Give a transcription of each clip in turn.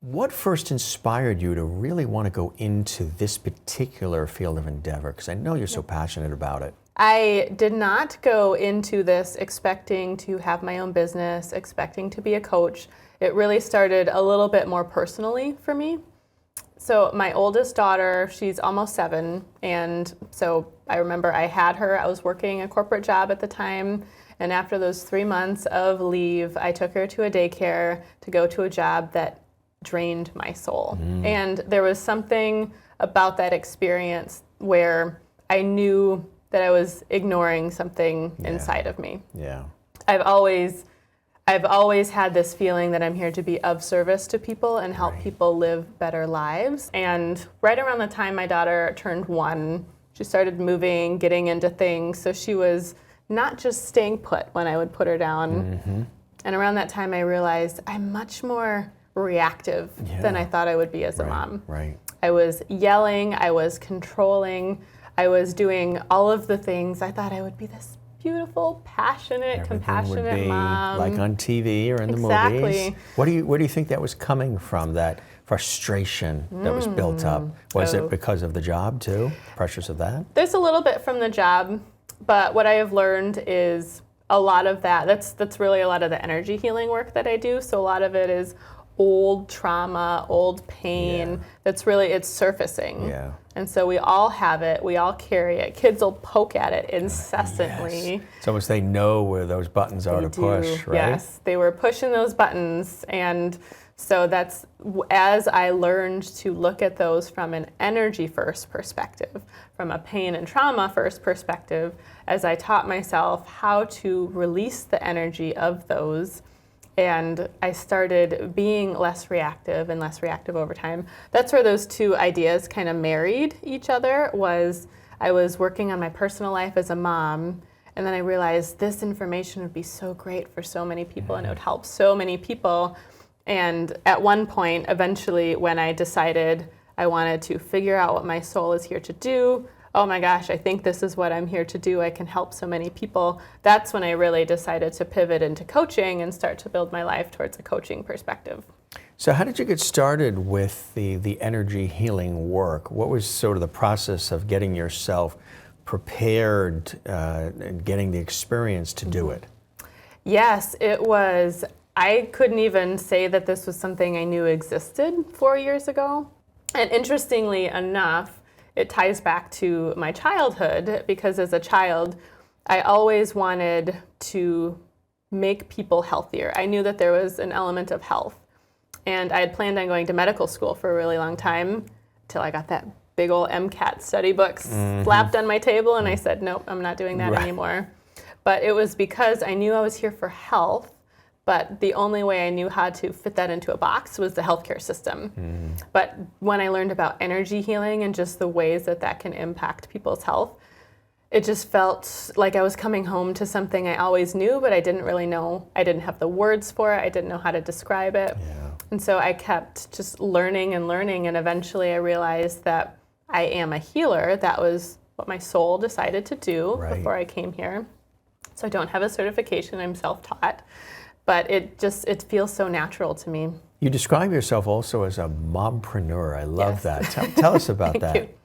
What first inspired you to really want to go into this particular field of endeavor? Because I know you're so passionate about it. I did not go into this expecting to have my own business, expecting to be a coach. It really started a little bit more personally for me. So my oldest daughter, she's almost 7, and so I remember I had her. I was working a corporate job at the time, and after those 3 months of leave, I took her to a daycare to go to a job that drained my soul. And there was something about that experience where I knew that I was ignoring something inside of me. Yeah. I've always had this feeling that I'm here to be of service to people and help people live better lives. And right around the time my daughter turned 1, she started moving, getting into things. So she was not just staying put when I would put her down. And around that time I realized I'm much more reactive than I thought I would be as a mom. I was yelling, I was controlling, I was doing all of the things. I thought I would be this beautiful, passionate, compassionate mom. Like on TV or in the movies. Where do you think that was coming from, that frustration that was built up? Was it because of the job too? Pressures of that? There's a little bit from the job, but what I have learned is a lot of that's really a lot of the energy healing work that I do. So a lot of it is old trauma, old pain, it's surfacing. And so we all have it, we all carry it. Kids will poke at it incessantly. It's almost they know where those buttons are to push, right? Yes, they were pushing those buttons. And so that's, as I learned to look at those from an energy first perspective, from a pain and trauma first perspective, as I taught myself how to release the energy of those, and I started being less reactive and less reactive over time. That's where those two ideas kind of married each other. I was working on my personal life as a mom, and then I realized this information would be so great for so many people and it would help so many people. And at one point, eventually, when I decided I wanted to figure out what my soul is here to do, oh my gosh, I think this is what I'm here to do. I can help so many people. That's when I really decided to pivot into coaching and start to build my life towards a coaching perspective. So how did you get started with the energy healing work? What was sort of the process of getting yourself prepared and getting the experience to do it? Yes, it was. I couldn't even say that this was something I knew existed 4 years ago. And interestingly enough, it ties back to my childhood, because as a child, I always wanted to make people healthier. I knew that there was an element of health. And I had planned on going to medical school for a really long time until I got that big old MCAT study book slapped on my table, and I said, nope, I'm not doing that anymore. But it was because I knew I was here for health, but the only way I knew how to fit that into a box was the healthcare system. But when I learned about energy healing and just the ways that that can impact people's health, it just felt like I was coming home to something I always knew, but I didn't really know. I didn't have the words for it. I didn't know how to describe it. And so I kept just learning and learning, and eventually I realized that I am a healer. That was what my soul decided to do before I came here. So I don't have a certification. I'm self-taught. But it feels so natural to me. You describe yourself also as a mompreneur. I love that. Tell us about that. Thank you.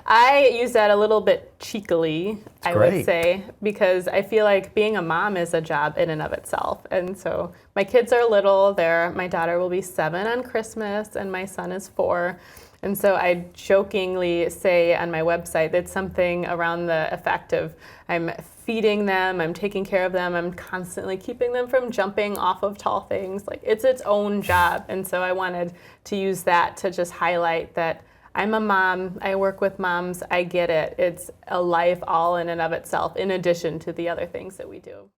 I use that a little bit cheekily, I would say, because I feel like being a mom is a job in and of itself. And so my kids are little. My daughter will be 7 on Christmas, and my son is 4. And so I jokingly say on my website that something around the effect of I'm feeding them, I'm taking care of them, I'm constantly keeping them from jumping off of tall things. Like, it's its own job. And so I wanted to use that to just highlight that I'm a mom, I work with moms, I get it. It's a life all in and of itself, in addition to the other things that we do.